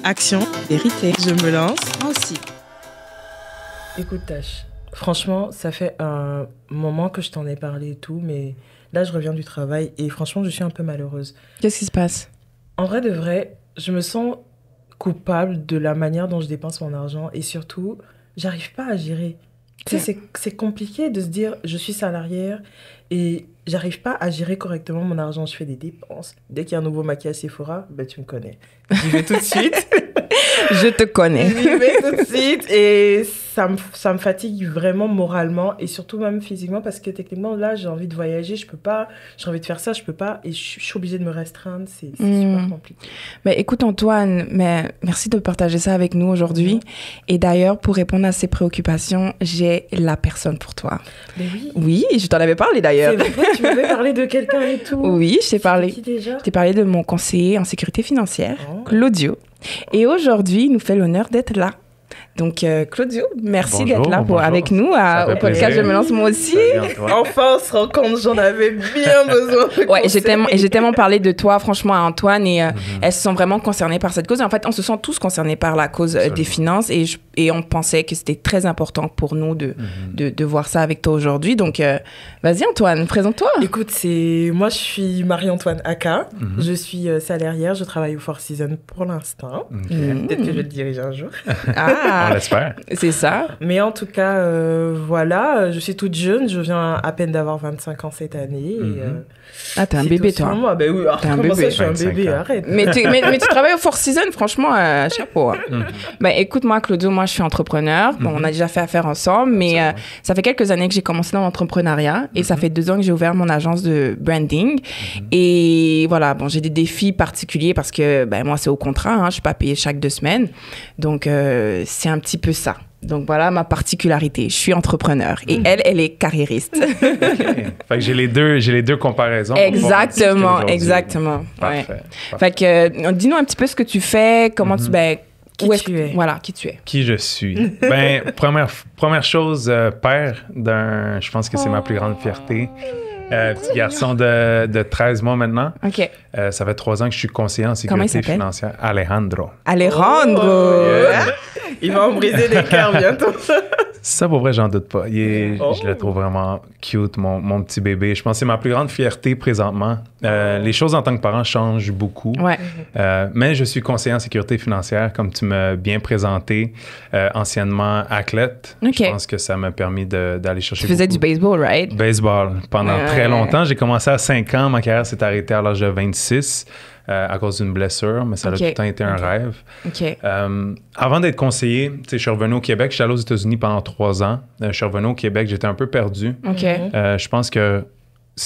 Action, vérité, je me lance. Moi aussi. Écoute, Tash, franchement, ça fait un moment que je t'en ai parlé et tout, mais là, je reviens du travail et franchement, je suis un peu malheureuse. Qu'est-ce qui se passe? En vrai de vrai, je me sens coupable de la manière dont je dépense mon argent et surtout, j'arrive pas à gérer. Tu sais, c'est compliqué de se dire, je suis salariée et j'arrive pas à gérer correctement mon argent. Je fais des dépenses. Dès qu'il y a un nouveau maquillage Sephora, ben tu me connais. J'y vais tout de suite. Je te connais. J'y vais tout de suite et ça me fatigue vraiment moralement et surtout même physiquement parce que techniquement, là, j'ai envie de voyager, je peux pas. J'ai envie de faire ça, je peux pas et je suis obligée de me restreindre. C'est super compliqué. Mais écoute, Antoine, merci de partager ça avec nous aujourd'hui. Et d'ailleurs, pour répondre à ces préoccupations, j'ai la personne pour toi. Mais oui. Oui, je t'en avais parlé d'ailleurs. C'est vrai, tu m'avais parlé de quelqu'un et tout. Oui, je t'ai parlé. Qui déjà? Je t'ai parlé de mon conseiller en sécurité financière, Oh. Claudio. Et aujourd'hui, il nous fait l'honneur d'être là. Donc, Claudio, merci d'être là avec nous au podcast Je me lance moi aussi. Enfin, on se rend compte, j'en avais bien besoin. Ouais, j'ai tellement parlé de toi, franchement, à Antoine, et elles se sont vraiment concernées par cette cause. Et en fait, on se sent tous concernés par la cause des finances, et on pensait que c'était très important pour nous de voir ça avec toi aujourd'hui. Donc, vas-y, Antoine, présente-toi. Écoute, moi, je suis Marie-Antoine Aka. Je suis salariée, je travaille au Four Seasons pour l'instant. Peut-être que je vais le diriger un jour. Ah, on l'espère. C'est ça. Mais en tout cas, voilà, je suis toute jeune, je viens à peine d'avoir 25 ans cette année. Ah, t'es un bébé, toi. Moi. Ben oui, alors, t'es un comment bébé. ça, je suis un bébé, arrête. Mais tu travailles au Four Seasons, franchement, chapeau. Ben, écoute, moi, Claudio, moi, je suis entrepreneur. Bon, on a déjà fait affaire ensemble, mais ça fait quelques années que j'ai commencé dans l'entrepreneuriat et ça fait 2 ans que j'ai ouvert mon agence de branding. Et voilà, bon, j'ai des défis particuliers parce que, ben, moi, c'est au contrat, hein, je suis pas payée chaque 2 semaines. Donc, c'est un petit peu ça. Donc voilà ma particularité. Je suis entrepreneur et elle est carriériste. Fait que j'ai les deux comparaisons. Exactement. Parfait. Ouais. Fait que dis-nous un petit peu ce que tu fais, comment tu tu es. Voilà, qui tu es. Qui je suis. Ben première chose, père d'un, je pense que c'est ma plus grande fierté. Petit garçon de 13 mois maintenant. OK. Ça fait 3 ans que je suis conseiller en sécurité financière. Alejandro. Il va en briser des cœurs bientôt. Ça, pour vrai, j'en doute pas. Je le trouve vraiment cute, mon petit bébé. Je pense que c'est ma plus grande fierté présentement. Les choses en tant que parent changent beaucoup. Ouais. Mais je suis conseiller en sécurité financière, comme tu m'as bien présenté, anciennement athlète. Okay. Je pense que ça m'a permis d'aller chercher Tu faisais du baseball, right? Baseball. Pendant très longtemps. J'ai commencé à 5 ans. Ma carrière s'est arrêtée à l'âge de 26. À cause d'une blessure, mais ça a tout le temps été un rêve. Okay. Avant d'être conseiller, je suis revenu au Québec. Je suis allé aux États-Unis pendant 3 ans. Je suis revenu au Québec. J'étais un peu perdu. Okay. Je pense que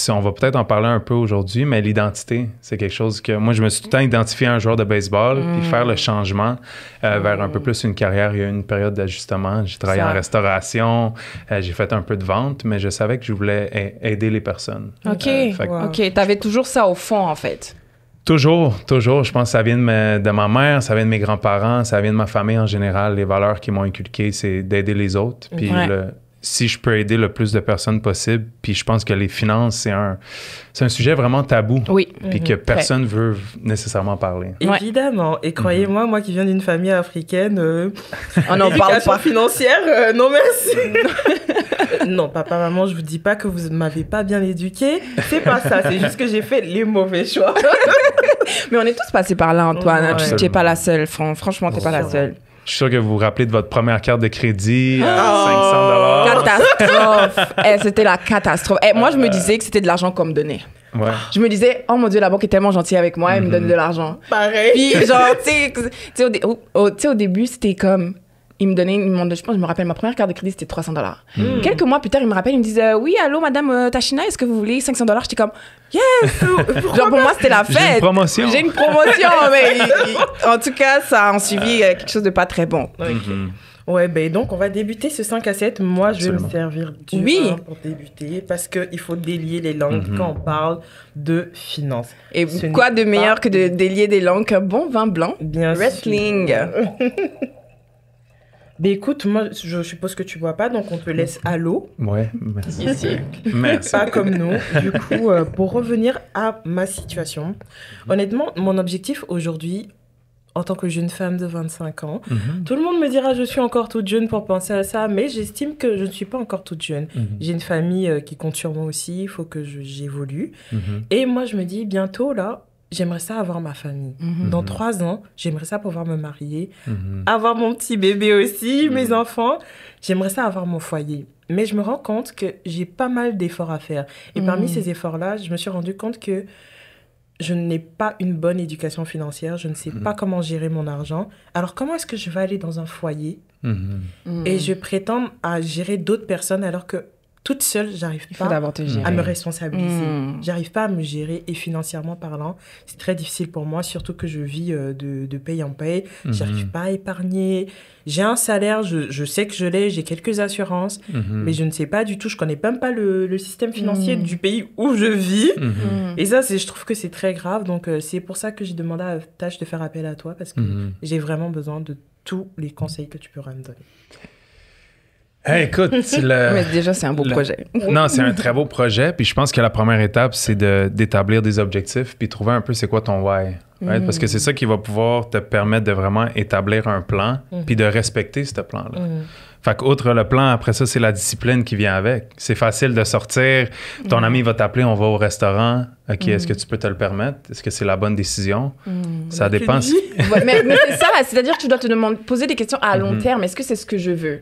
on va peut-être en parler un peu aujourd'hui, mais l'identité, c'est quelque chose que... Moi, je me suis tout le temps identifié à un joueur de baseball, puis faire le changement vers un peu plus une carrière, il y a eu une période d'ajustement. J'ai travaillé en restauration, j'ai fait un peu de vente, mais je savais que je voulais aider les personnes. OK. OK. T'avais toujours ça au fond, en fait. Toujours. Je pense que ça vient de ma mère, ça vient de mes grands-parents, ça vient de ma famille en général. Les valeurs qui m'ont inculqué, c'est d'aider les autres. Puis si je peux aider le plus de personnes possible, puis je pense que les finances, c'est un sujet vraiment tabou. Oui. Puis que personne ne veut nécessairement parler. Évidemment. Et croyez-moi, moi qui viens d'une famille africaine, on n'en parle pas. Financière, non merci. Non, papa, maman, je vous dis pas que vous ne m'avez pas bien éduquée. C'est pas ça, c'est juste que j'ai fait les mauvais choix. Mais on est tous passés par là, Antoine. Tu n'es pas la seule. Franchement, tu n'es pas la seule. Je suis sûr que vous vous rappelez de votre première carte de crédit à 500 $. Catastrophe. C'était la catastrophe. Moi, je me disais que c'était de l'argent qu'on me donnait. Ouais. Je me disais, oh mon Dieu, la banque est tellement gentille avec moi, elle me donne de l'argent. Pareil. Puis, genre, tu sais, au début, c'était comme... je me rappelle, ma première carte de crédit, c'était 300 $. Quelques mois plus tard, ils me rappellent, ils me disent oui, allô, madame Tachina, est-ce que vous voulez 500 $? J'étais comme, yes! Genre, pour moi, c'était la fête. J'ai une promotion, mais en tout cas, ça a en suivi quelque chose de pas très bon. Ouais, ben donc, on va débuter ce 5 à 7. Moi, je vais me servir du vin pour débuter parce qu'il faut délier les langues quand on parle de finances. Et quoi de meilleur que de délier des langues qu'un bon vin blanc? Bien Wrestling. Ben écoute, moi, je suppose que tu bois pas, donc on te laisse à l'eau. Ouais, merci. Ici. Merci. Pas comme nous. Du coup, pour revenir à ma situation, honnêtement, mon objectif aujourd'hui, en tant que jeune femme de 25 ans. Tout le monde me dira je suis encore toute jeune pour penser à ça, mais j'estime que je ne suis pas encore toute jeune. J'ai une famille qui compte sur moi aussi, il faut que j'évolue. Et moi, je me dis, bientôt, là, j'aimerais ça avoir ma famille. Dans 3 ans, j'aimerais ça pouvoir me marier, avoir mon petit bébé aussi, mes enfants. J'aimerais ça avoir mon foyer. Mais je me rends compte que j'ai pas mal d'efforts à faire. Et parmi ces efforts-là, je me suis rendu compte que je n'ai pas une bonne éducation financière. Je ne sais pas comment gérer mon argent. Alors, comment est-ce que je vais aller dans un foyer et je prétends à gérer d'autres personnes alors que toute seule, j'arrive pas à me responsabiliser. J'arrive pas à me gérer et financièrement parlant, c'est très difficile pour moi, surtout que je vis de paye en paye. J'arrive pas à épargner. J'ai un salaire, je sais que je l'ai, j'ai quelques assurances, mais je ne sais pas du tout, je connais même pas le système financier du pays où je vis. Et ça, je trouve que c'est très grave. Donc, c'est pour ça que j'ai demandé à Tâche de faire appel à toi, parce que j'ai vraiment besoin de tous les conseils que tu pourras me donner. Hey, écoute, mais déjà, c'est un beau projet. Non, c'est un très beau projet. Puis je pense que la première étape, c'est d'établir des objectifs puis trouver un peu c'est quoi ton why. Right? Parce que c'est ça qui va pouvoir te permettre de vraiment établir un plan puis de respecter ce plan-là. Fait qu'outre le plan, après ça, c'est la discipline qui vient avec. C'est facile de sortir. Ton ami va t'appeler, on va au restaurant. OK, est-ce que tu peux te le permettre? Est-ce que c'est la bonne décision? Ça dépend. Mais c'est ça, c'est-à-dire que tu dois te poser des questions à long terme. Est-ce que c'est ce que je veux?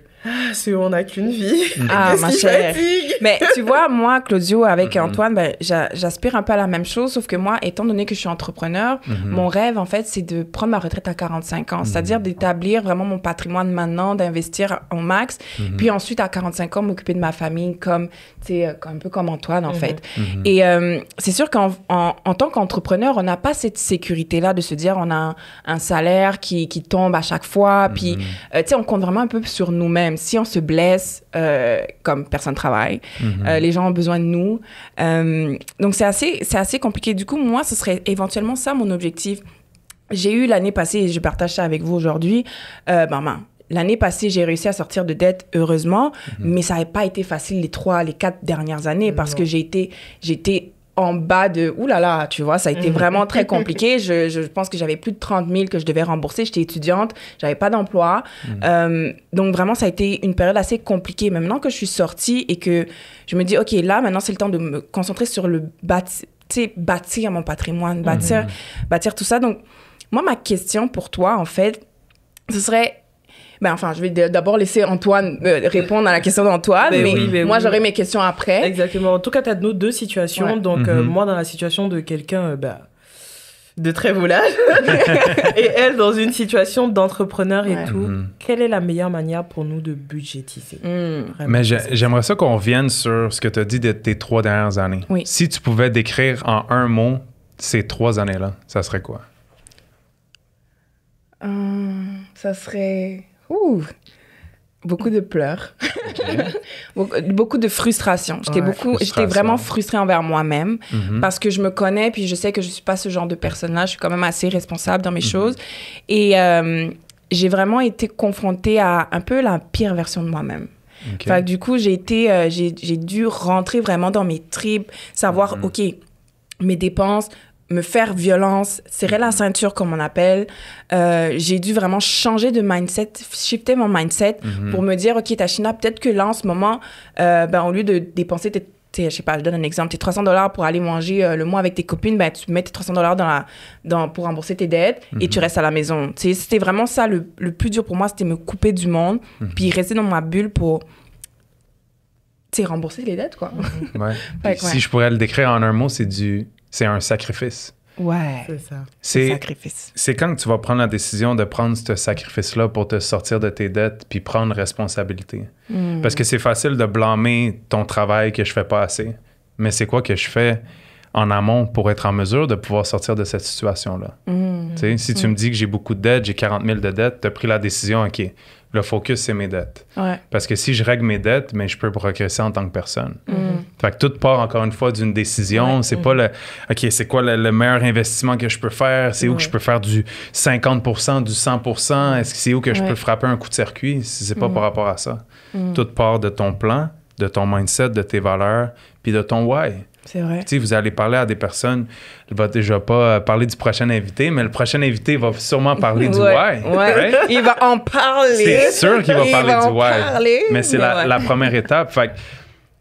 On n'a qu'une vie. Ma chère. Mais tu vois, moi, Claudio, avec Antoine, ben, j'aspire un peu à la même chose, sauf que moi, étant donné que je suis entrepreneur, mon rêve, en fait, c'est de prendre ma retraite à 45 ans. C'est-à-dire d'établir vraiment mon patrimoine maintenant, d'investir au max, puis ensuite, à 45 ans, m'occuper de ma famille comme, tu sais, un peu comme Antoine, en fait. Et c'est sûr qu'en tant qu'entrepreneur, on n'a pas cette sécurité-là de se dire on a un salaire qui tombe à chaque fois, puis, tu sais, on compte vraiment un peu sur nous-mêmes. Si on se blesse, comme personne ne travaille, les gens ont besoin de nous. Donc, c'est assez compliqué. Du coup, moi, ce serait éventuellement ça mon objectif. J'ai eu l'année passée, et je partage ça avec vous aujourd'hui, l'année passée, j'ai réussi à sortir de dette, heureusement, mais ça n'avait pas été facile les 4 dernières années parce que j'étais en bas de... Ouh là là, tu vois, ça a été vraiment très compliqué. Je pense que j'avais plus de 30 000 que je devais rembourser. J'étais étudiante, j'avais pas d'emploi. Donc, vraiment, ça a été une période assez compliquée. Mais maintenant que je suis sortie et que je me dis, OK, là, maintenant, c'est le temps de me concentrer sur le bâtir mon patrimoine, bâtir tout ça. Donc, moi, ma question pour toi, en fait, ce serait... je vais d'abord laisser Antoine répondre à la question d'Antoine, mais moi, j'aurai mes questions après. Exactement. En tout cas, tu as nos deux situations. Ouais. Donc, moi, dans la situation de quelqu'un de très volage, et elle, dans une situation d'entrepreneur et tout, quelle est la meilleure manière pour nous de budgétiser? Mais j'aimerais ça qu'on revienne sur ce que tu as dit de tes 3 dernières années. Oui. Si tu pouvais décrire en un mot ces 3 années-là, ça serait quoi? Ça serait... beaucoup de pleurs. beaucoup de frustration. J'étais vraiment frustrée envers moi-même parce que je me connais puis je sais que je suis pas ce genre de personne-là. Je suis quand même assez responsable dans mes choses. Et j'ai vraiment été confrontée à un peu la pire version de moi-même. Okay. Fait que du coup, j'ai dû rentrer vraiment dans mes tripes, savoir, OK, mes dépenses, me faire violence, serrer la ceinture, comme on appelle. J'ai dû vraiment changer de mindset, shifter mon mindset pour me dire, OK, Tachina, peut-être que là, en ce moment, au lieu de dépenser je sais pas, je donne un exemple, tes $300 pour aller manger le mois avec tes copines, tu mets tes $300 pour rembourser tes dettes et tu restes à la maison. C'était vraiment ça, le plus dur pour moi, c'était me couper du monde puis rester dans ma bulle pour... rembourser les dettes, quoi. Si je pourrais le décrire en un mot, c'est un sacrifice. Ouais. C'est ça. C'est sacrifice. C'est quand tu vas prendre la décision de prendre ce sacrifice-là pour te sortir de tes dettes puis prendre responsabilité. Parce que c'est facile de blâmer ton travail que je fais pas assez. Mais c'est quoi que je fais en amont pour être en mesure de pouvoir sortir de cette situation-là? Si tu me dis que j'ai beaucoup de dettes, j'ai 40 000 de dettes, tu as pris la décision, OK, le focus, c'est mes dettes. Ouais. Parce que si je règle mes dettes, mais je peux progresser en tant que personne. Fait que tout part, encore une fois, d'une décision. C'est pas OK, c'est quoi le meilleur investissement que je peux faire? C'est où que je peux faire du 50%, du 100%? Est-ce que c'est où que je peux frapper un coup de circuit? C'est pas par rapport à ça. Tout part de ton plan, de ton mindset, de tes valeurs, puis de ton why. C'est vrai. Tu sais, vous allez parler à des personnes, il va déjà pas parler du prochain invité, mais le prochain invité va sûrement parler du why. Right? Il va en parler. C'est sûr qu'il va parler du why. Parler, mais c'est la première étape. Fait que,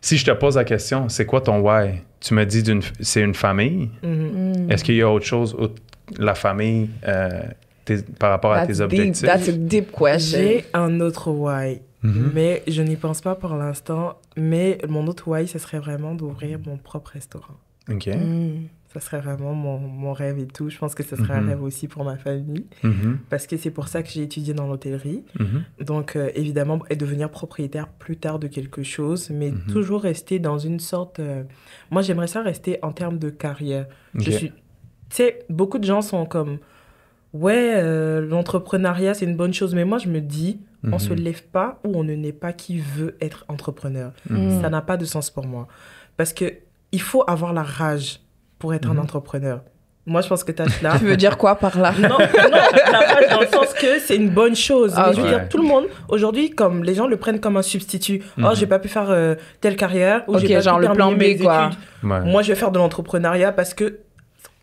si je te pose la question, c'est quoi ton why? Tu me dis c'est une famille. Est-ce qu'il y a autre chose, la famille, par rapport à tes objectifs? That's a deep question. J'ai un autre why, mais je n'y pense pas pour l'instant. Mais mon autre why, ce serait vraiment d'ouvrir mon propre restaurant. OK. Ça serait vraiment mon rêve et tout. Je pense que ce serait un rêve aussi pour ma famille. Parce que c'est pour ça que j'ai étudié dans l'hôtellerie. Donc, évidemment, et devenir propriétaire plus tard de quelque chose, mais toujours rester dans une sorte... Moi, j'aimerais ça rester en termes de carrière. Okay. Tu sais, beaucoup de gens sont comme... Ouais, l'entrepreneuriat, c'est une bonne chose. Mais moi, je me dis, on se lève pas ou on ne naît pas qui veut être entrepreneur. Ça n'a pas de sens pour moi. Parce que il faut avoir la rage pour être un entrepreneur. Moi, je pense que tu as cela. Tu veux dire quoi par là? Non, la rage dans le sens que c'est une bonne chose. Ah, mais je veux dire, tout le monde, aujourd'hui, comme les gens le prennent comme un substitut. Oh, j'ai pas pu faire telle carrière. Ou j'ai pas genre pu le plan B, mes quoi. études. Ouais. Moi, je vais faire de l'entrepreneuriat parce que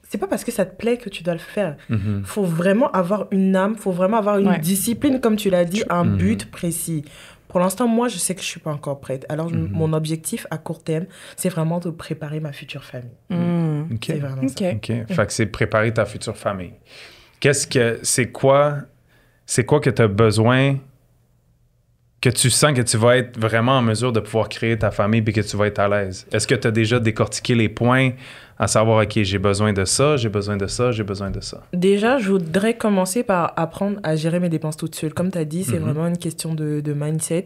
c'est pas parce que ça te plaît que tu dois le faire. Faut vraiment avoir une âme, faut vraiment avoir une discipline, comme tu l'as dit, un but précis. Pour l'instant, moi, je sais que je suis pas encore prête. Alors, mon objectif à court terme, c'est vraiment de préparer ma future famille. OK. C'est vraiment ça. OK. Fait que c'est préparer ta future famille. C'est quoi que tu as besoin, que tu sens que tu vas être vraiment en mesure de pouvoir créer ta famille et que tu vas être à l'aise? Est-ce que tu as déjà décortiqué les points à savoir, OK, j'ai besoin de ça, j'ai besoin de ça, j'ai besoin de ça? Déjà, je voudrais commencer par apprendre à gérer mes dépenses toute seule. Comme tu as dit, c'est vraiment une question de mindset.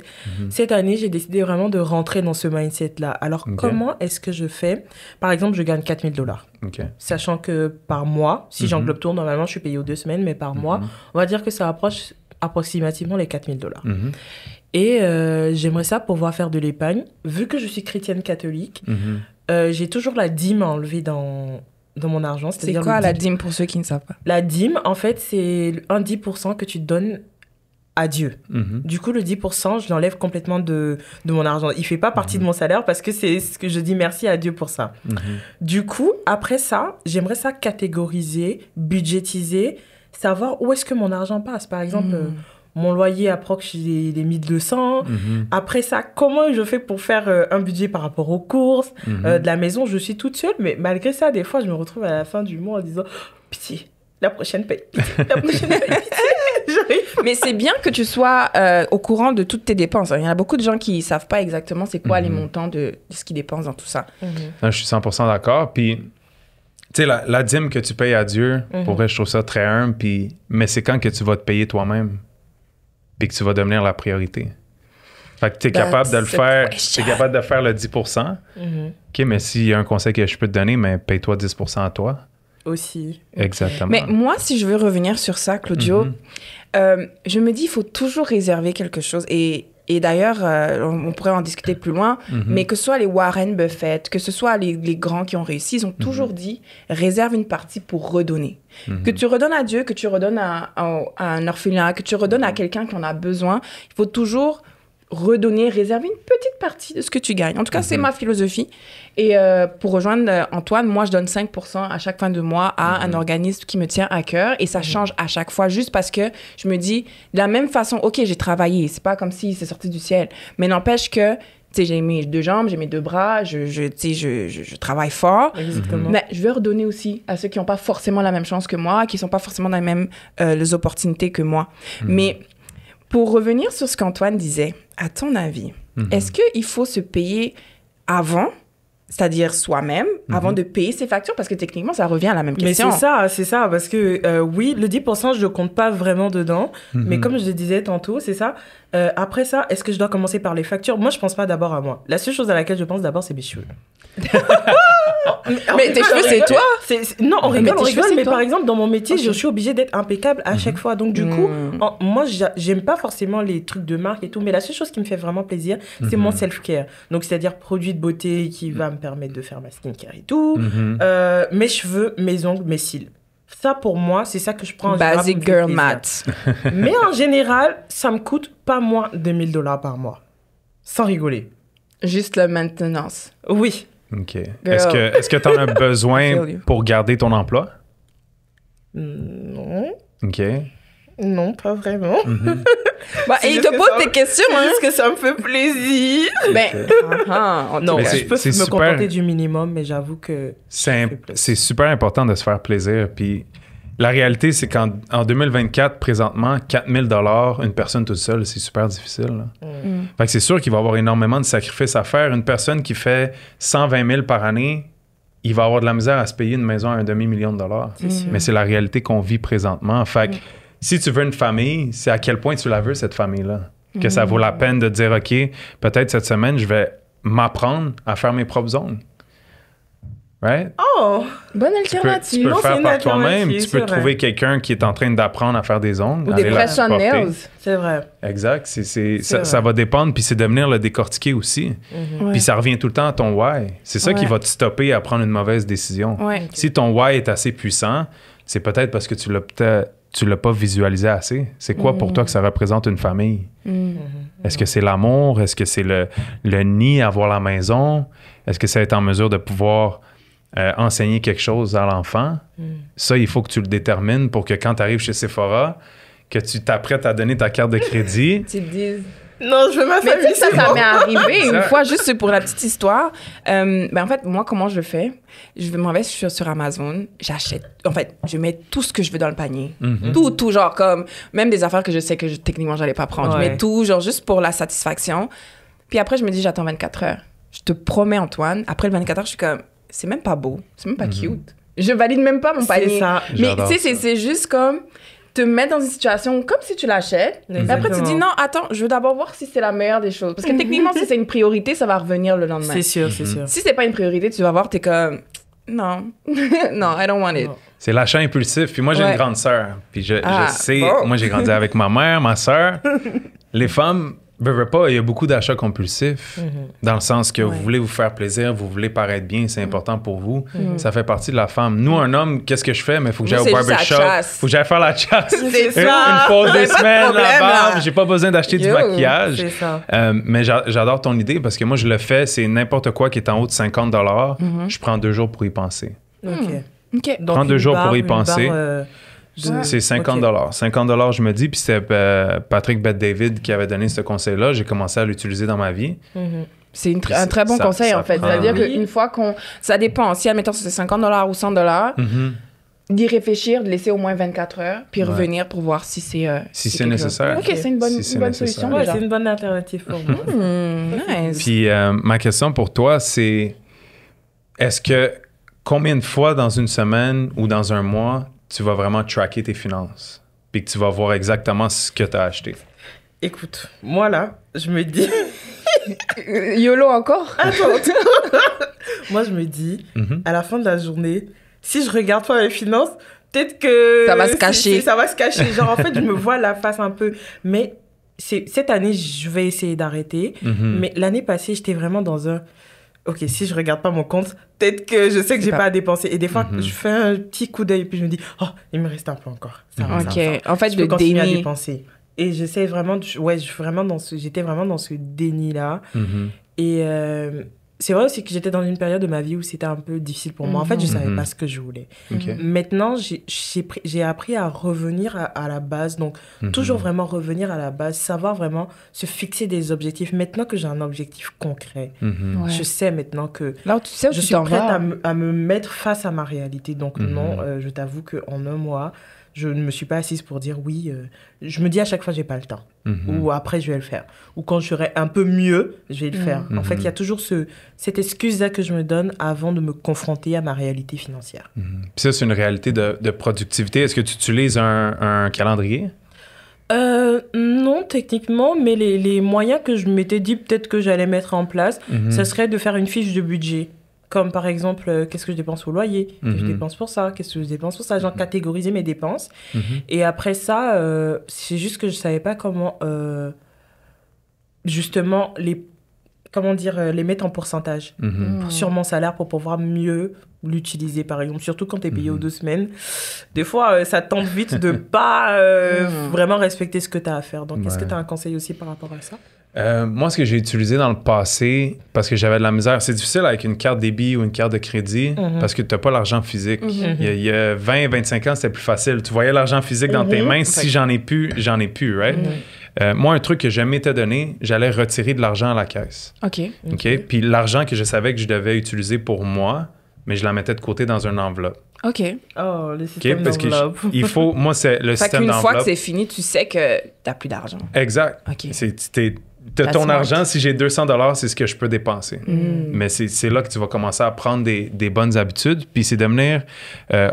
Cette année, j'ai décidé vraiment de rentrer dans ce mindset-là. Alors, comment est-ce que je fais? Par exemple, je gagne $4,000. OK. Sachant que par mois, si j'englobe tout, normalement, je suis payée aux 2 semaines, mais par mois, on va dire que ça approche approximativement les $4,000. Et j'aimerais ça pouvoir faire de l'épargne. Vu que je suis chrétienne catholique, j'ai toujours la dîme à enlever dans mon argent. C'est quoi la dîme pour ceux qui ne savent pas? La dîme, en fait, c'est un 10% que tu donnes à Dieu. Du coup, le 10%, je l'enlève complètement de mon argent. Il ne fait pas partie de mon salaire parce que c'est ce que je dis merci à Dieu pour ça. Du coup, après ça, j'aimerais ça catégoriser, budgétiser, savoir où est-ce que mon argent passe. Par exemple... Mon loyer approche les 1200. Après ça, comment je fais pour faire un budget par rapport aux courses de la maison? Je suis toute seule, mais malgré ça, des fois, je me retrouve à la fin du mois en disant « Pitié, la prochaine paye, pitié, la prochaine paye, pitié. » Mais c'est bien que tu sois au courant de toutes tes dépenses. Il y a beaucoup de gens qui ne savent pas exactement c'est quoi les montants de ce qu'ils dépensent dans tout ça. Je suis 100% d'accord. Puis, tu sais, la dîme que tu payes à Dieu, pour vrai, je trouve ça très humble. Mais c'est quand que tu vas te payer toi-même? Puis que tu vas devenir la priorité. Fait que tu es capable de le faire. Tu es capable de faire le 10%. OK, mais s'il y a un conseil que je peux te donner, mais paye-toi 10% à toi. Aussi. Exactement. Mais moi, si je veux revenir sur ça, Claudio, je me dis, il faut toujours réserver quelque chose. Et d'ailleurs, on pourrait en discuter plus loin, mais que ce soit les Warren Buffett, que ce soit les grands qui ont réussi, ils ont toujours dit, réserve une partie pour redonner. Que tu redonnes à Dieu, que tu redonnes à un orphelin, que tu redonnes à quelqu'un qui en a besoin. Il faut toujours redonner, réserver une petite partie de ce que tu gagnes. En tout cas, c'est ma philosophie. Et pour rejoindre Antoine, moi, je donne 5% à chaque fin de mois à un organisme qui me tient à cœur. Et ça change à chaque fois, juste parce que je me dis, de la même façon, OK, j'ai travaillé. C'est pas comme si c'est sorti du ciel. Mais n'empêche que, tu sais, j'ai mes 2 jambes, j'ai mes 2 bras, je travaille fort. Exactement. Mais je veux redonner aussi à ceux qui n'ont pas forcément la même chance que moi, qui ne sont pas forcément dans les mêmes les opportunités que moi. Mais pour revenir sur ce qu'Antoine disait, à ton avis, est-ce qu'il faut se payer avant, c'est-à-dire soi-même, avant de payer ses factures? Parce que techniquement, ça revient à la même question. Mais c'est ça, parce que oui, le 10%, je ne compte pas vraiment dedans, mais comme je le disais tantôt, c'est ça. Après ça, est-ce que je dois commencer par les factures? Moi, je ne pense pas d'abord à moi. La seule chose à laquelle je pense d'abord, c'est mes cheveux. Mais tes cheveux, c'est toi? Non, on rigole, mais toi. par exemple, dans mon métier, je suis obligée d'être impeccable à chaque fois. Donc, du coup, moi, j'aime pas forcément les trucs de marque et tout, mais la seule chose qui me fait vraiment plaisir, c'est mon self-care. Donc, c'est-à-dire produit de beauté qui va me permettre de faire ma skincare et tout, mes cheveux, mes ongles, mes cils. Ça, pour moi, c'est ça que je prends en général. Basic girl math. Mais en général, ça me coûte pas moins de $1,000 par mois. Sans rigoler. Juste la maintenance. Oui. OK. Est-ce que tu en as besoin pour garder ton emploi? Non. OK. Non, pas vraiment. Bah, et il te pose des questions, C'est hein. juste que ça me fait plaisir. Non, Mais je peux c'est me super. contenter du minimum, mais j'avoue que... C'est super important de se faire plaisir. Puis la réalité, c'est qu'en 2024, présentement, 4 000 $, une personne toute seule, c'est super difficile. Là. Fait que c'est sûr qu'il va y avoir énormément de sacrifices à faire. Une personne qui fait 120 000 par année, il va avoir de la misère à se payer une maison à $1 demi-million. C'est sûr. Mais c'est la réalité qu'on vit présentement. Fait que si tu veux une famille, c'est à quel point tu la veux, cette famille-là. Que ça vaut la peine de dire, OK, peut-être cette semaine, je vais m'apprendre à faire mes propres ongles. Right? Oh! Bonne Tu peux alternative. le Non, c'est faire une par toi-même. alternative, Tu peux c'est trouver vrai. quelqu'un qui est en train d'apprendre à faire des ongles. Ou des aller la press on supporter. nails. C'est vrai. Exact. Ça vrai. va dépendre, puis c'est de venir le décortiquer aussi. Ouais. Puis ça revient tout le temps à ton why. C'est ça qui Ouais. va te stopper à prendre une mauvaise décision. Ouais. Si ton why est assez puissant, c'est peut-être parce que tu l'as pas visualisé assez. C'est quoi pour toi que ça représente une famille? Est-ce que c'est l'amour? Est-ce que c'est le nid, avoir la maison? Est-ce que c'est être en mesure de pouvoir enseigner quelque chose à l'enfant? Ça, il faut que tu le détermines pour que quand tu arrives chez Sephora, que tu t'apprêtes à donner ta carte de crédit. Tu te dis... Non, je veux ma Mais tu famille, sais, c'est ça bon. m'est arrivé une Exact. fois, juste pour la petite histoire. Ben en fait, moi, comment je le fais? Je m'en vais sur Amazon, j'achète. En fait, je mets tout ce que je veux dans le panier. Tout, genre comme, même des affaires que je sais que techniquement, j'allais pas prendre. Je Ouais. mets tout, genre juste pour la satisfaction. Puis après, je me dis, j'attends 24 heures. Je te promets, Antoine, après le 24 heures, je suis comme, c'est même pas beau, c'est même pas cute. Je valide même pas mon C'est panier. ça. Mais J'adore tu sais, ça. c'est juste comme te mettre dans une situation comme si tu l'achètes. Mais après, tu Exactement. dis non, attends, je veux d'abord voir si c'est la meilleure des choses. Parce que techniquement, si c'est une priorité, ça va revenir le lendemain. C'est sûr, c'est sûr. Si c'est pas une priorité, tu vas voir, t'es comme non, non, I don't want it. Non. C'est l'achat impulsif. Puis moi, j'ai Ouais. une grande sœur. Puis je Ah, sais, bon. moi, j'ai grandi avec ma mère, ma sœur. Les femmes, veulent pas, il y a beaucoup d'achats compulsifs. Dans le sens que vous voulez vous faire plaisir, vous voulez paraître bien, c'est important pour vous. Ça fait partie de la femme. Nous, un homme, qu'est-ce que je fais? Mais il faut que j'aille au Nous, c'est juste la barbershop. chasse. Faut que j'aille faire la chasse. C'est Une ça. fois Vous 2 avez pas de semaines, problème, la barbe. là. J'ai pas besoin d'acheter du Yo. maquillage. C'est ça. Mais j'adore ton idée parce que moi, je le fais, c'est n'importe quoi qui est en haut de 50 $. Je prends 2 jours pour y penser. OK. OK. Donc, Prends 2 une jours pour y barbe, penser. C'est 50 OK. 50 je me dis, puis c'était Patrick Bet-David qui avait donné ce conseil-là. J'ai commencé à l'utiliser dans ma vie. C'est un très bon Ça- conseil, ça en fait. prend- C'est-à-dire Oui. qu'une fois qu'on... Ça dépend. Si, admettons, c'est 50 $ ou 100 $, d'y réfléchir, de laisser au moins 24 heures, puis Ouais. revenir pour voir si c'est... Si c'est quelque chose. nécessaire. OK, c'est une bonne, Si c'est une bonne nécessaire. solution, Ouais, déjà. c'est une bonne alternative pour moi. Nice. Puis ma question pour toi, c'est est-ce que combien de fois dans une semaine ou dans un mois, tu vas vraiment tracker tes finances? Puis que tu vas voir exactement ce que tu as acheté? Écoute, moi là, je me dis... YOLO encore? Moi, je me dis, Mhm. à la fin de la journée, si je regarde pas mes finances, peut-être que... Ça va se cacher. Ça va se cacher. Genre, en fait, je me vois la face un peu. Mais cette année, je vais essayer d'arrêter. Mhm. Mais l'année passée, j'étais vraiment dans un... OK, si je regarde pas mon compte, peut-être que je sais que j'ai pas à dépenser. Et des fois, je fais un petit coup d'œil et puis je me dis, oh, il me reste un peu encore. Ça va, ça OK. va, ça va. En fait, Je peux le continuer à déni. dépenser. Et j'essaie vraiment... j'étais vraiment dans ce déni-là. Mhm. Et c'est vrai aussi que j'étais dans une période de ma vie où c'était un peu difficile pour moi. En fait, je savais pas ce que je voulais. OK. Maintenant, j'ai appris à revenir à la base. Donc, toujours vraiment revenir à la base, savoir vraiment se fixer des objectifs. Maintenant que j'ai un objectif concret, Mhm. Ouais. je sais maintenant que Là où tu sais où je tu suis t'en prête vas. à me mettre face à ma réalité. Donc, non, je t'avoue qu'en un mois, je ne me suis pas assise pour dire oui. Je me dis à chaque fois, j'ai pas le temps. Ou après, je vais le faire. Ou quand je serai un peu mieux, je vais le faire. En fait, il y a toujours cette excuse-là que je me donne avant de me confronter à ma réalité financière. Puis ça, c'est une réalité de productivité. Est-ce que tu utilises un calendrier? Non, techniquement, mais les moyens que je m'étais dit peut-être que j'allais mettre en place, ça serait de faire une fiche de budget. Comme par exemple, qu'est-ce que je dépense au loyer, qu'est-ce que je dépense pour ça, qu'est-ce que je dépense pour ça, genre catégoriser mes dépenses. Et après ça, c'est juste que je savais pas comment, justement, les mettre en pourcentage sur mon salaire pour pouvoir mieux l'utiliser, par exemple. Surtout quand tu es payé aux 2 semaines. Des fois, ça tente vite de pas vraiment respecter ce que tu as à faire. Donc, est-ce que tu as un conseil aussi par rapport à ça? Moi, ce que j'ai utilisé dans le passé, parce que j'avais de la misère, c'est difficile avec une carte débit ou une carte de crédit parce que tu n'as pas l'argent physique. Il y a 20, 25 ans, c'était plus facile. Tu voyais l'argent physique dans tes mains. Si j'en ai plus, right? Moi, un truc que je m'étais donné, j'allais retirer de l'argent à la caisse. OK. Puis l'argent que je savais que je devais utiliser pour moi, mais je la mettais de côté dans une enveloppe. OK. Oh, le système Parce d'enveloppe. il faut... Moi, c'est le Fait système qu'une d'enveloppe. fois que c'est fini, tu sais que t'as plus d'argent. Exact. OK. T'as ton smart. argent, si j'ai 200$, c'est ce que je peux dépenser. Mais c'est là que tu vas commencer à prendre des bonnes habitudes, puis c'est de venir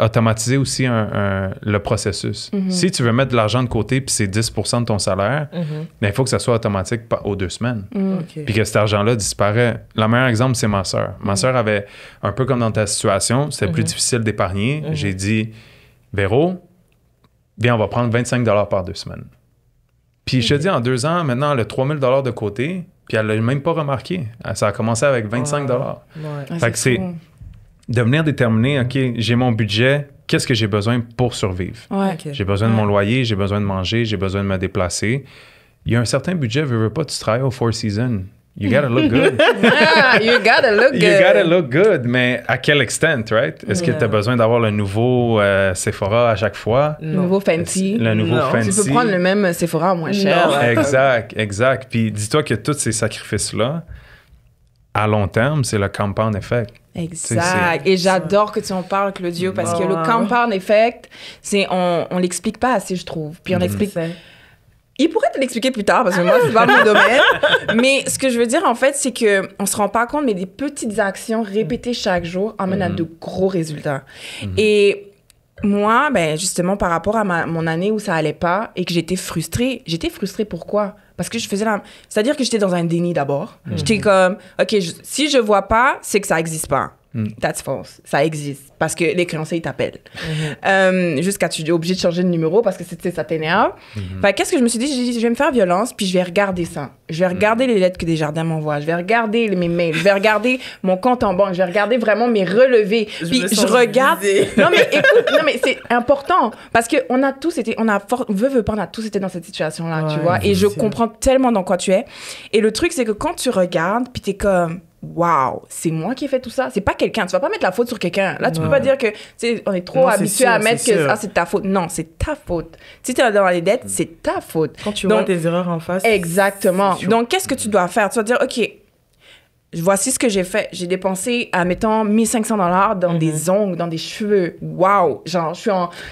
automatiser aussi le processus. Si tu veux mettre de l'argent de côté, puis c'est 10% de ton salaire, ben, il faut que ça soit automatique aux 2 semaines. OK. Puis que cet argent-là disparaît. Le meilleur exemple, c'est ma sœur. Ma sœur avait, un peu comme dans ta situation, c'était plus difficile d'épargner. J'ai dit, Véro, viens, on va prendre 25$ par 2 semaines. Puis je te dis, en 2 ans, maintenant, elle a 3000$ de côté, puis elle l'a même pas remarqué. Ça a commencé avec 25$. Ouais. Fait que c'est de venir déterminer, OK, j'ai mon budget, qu'est-ce que j'ai besoin pour survivre? Ouais. OK. J'ai besoin de mon loyer, j'ai besoin de manger, j'ai besoin de me déplacer. Il y a un certain budget, veux pas, tu travailles au Four Seasons. You gotta look good. You gotta look good. You gotta look good, mais à quel extent, right? Est-ce que tu as besoin d'avoir le nouveau Sephora à chaque fois? Le nouveau fancy. Le nouveau Non. fancy. Tu peux prendre le même Sephora moins cher. Non. Exact. Puis dis-toi que tous ces sacrifices-là, à long terme, c'est le compound effect. Exact. Et j'adore que tu en parles, Claudio, parce que le compound effect, on l'explique pas assez, je trouve. Puis on l'explique. Il pourrait te l'expliquer plus tard, parce que moi, c'est pas mon domaine. Mais ce que je veux dire, en fait, c'est qu'on se rend pas compte, mais des petites actions répétées chaque jour emmènent à de gros résultats. Et moi, ben, justement, par rapport à mon année où ça allait pas et que j'étais frustrée pourquoi? Parce que je faisais c'est-à-dire que j'étais dans un déni d'abord. J'étais comme, OK, si je vois pas, c'est que ça existe pas. That's false. Ça existe. Parce que les créanciers, ils t'appellent. Jusqu'à tu es obligé de changer de numéro parce que ça t'énerve. Fait qu'est-ce que je me suis dit? J'ai dit, je vais me faire violence, puis je vais regarder ça. Je vais regarder les lettres que Desjardins m'envoie. Je vais regarder mes mails. Je vais regarder mon compte en banque. Je vais regarder vraiment mes relevés. Puis je regarde. Non, mais écoute, non, mais c'est important. Parce qu'on a tous été, on a tous été dans cette situation-là, tu vois. Et je comprends tellement dans quoi tu es. Et le truc, c'est que quand tu regardes, puis t'es comme, wow, c'est moi qui ai fait tout ça. C'est pas quelqu'un. Tu vas pas mettre la faute sur quelqu'un. Là, tu peux pas dire que, tu sais, on est trop habitué à mettre que c'est ta faute. Non, c'est ta faute. Si tu es dans les dettes, c'est ta faute. Quand tu vois tes erreurs en face. Exactement. Donc, qu'est-ce que tu dois faire? Tu vas dire, OK, voici ce que j'ai fait. J'ai dépensé, admettons, 1500$ dans des ongles, dans des cheveux. Wow! Genre, tu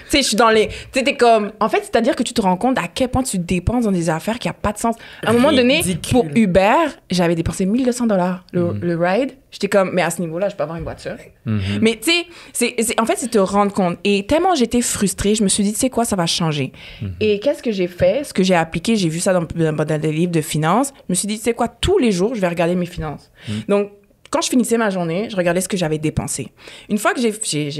sais, je suis dans les... Tu sais, t'es comme... En fait, c'est-à-dire que tu te rends compte à quel point tu dépenses dans des affaires qui n'ont pas de sens. À un moment donné, pour Uber, j'avais dépensé 1200$ le ride. J'étais comme, mais à ce niveau-là, je peux avoir une voiture. Mais tu sais, en fait, c'est te rendre compte. Et tellement j'étais frustrée, je me suis dit, tu sais quoi, ça va changer. Et qu'est-ce que j'ai fait? Ce que j'ai appliqué, j'ai vu ça dans des livres de finances. Je me suis dit, tu sais quoi, tous les jours, je vais regarder mes finances. Donc, quand je finissais ma journée, je regardais ce que j'avais dépensé. Une fois que j'ai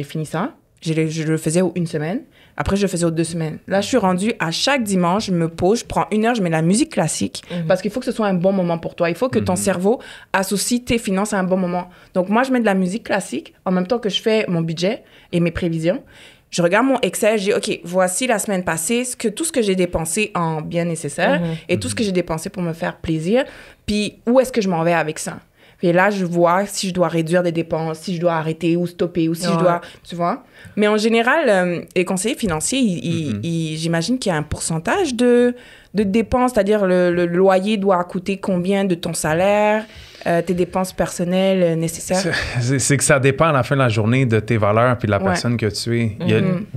fini ça, je le faisais aux 1 semaine. Après, je le faisais aux 2 semaines. Là, je suis rendue à chaque dimanche, je me pose, je prends 1 heure, je mets la musique classique parce qu'il faut que ce soit un bon moment pour toi. Il faut que ton cerveau associe tes finances à un bon moment. Donc, moi, je mets de la musique classique en même temps que je fais mon budget et mes prévisions. Je regarde mon Excel, je dis, OK, voici la semaine passée, tout ce que j'ai dépensé en bien nécessaire et tout ce que j'ai dépensé pour me faire plaisir. Puis, où est-ce que je m'en vais avec ça? Et là, je vois si je dois réduire des dépenses, si je dois arrêter ou stopper, ou si je dois... Tu vois? Mais en général, les conseillers financiers, j'imagine qu'il y a un pourcentage de dépenses, c'est-à-dire le loyer doit coûter combien de ton salaire, tes dépenses personnelles nécessaires? C'est que ça dépend à la fin de la journée de tes valeurs puis de la personne que tu es.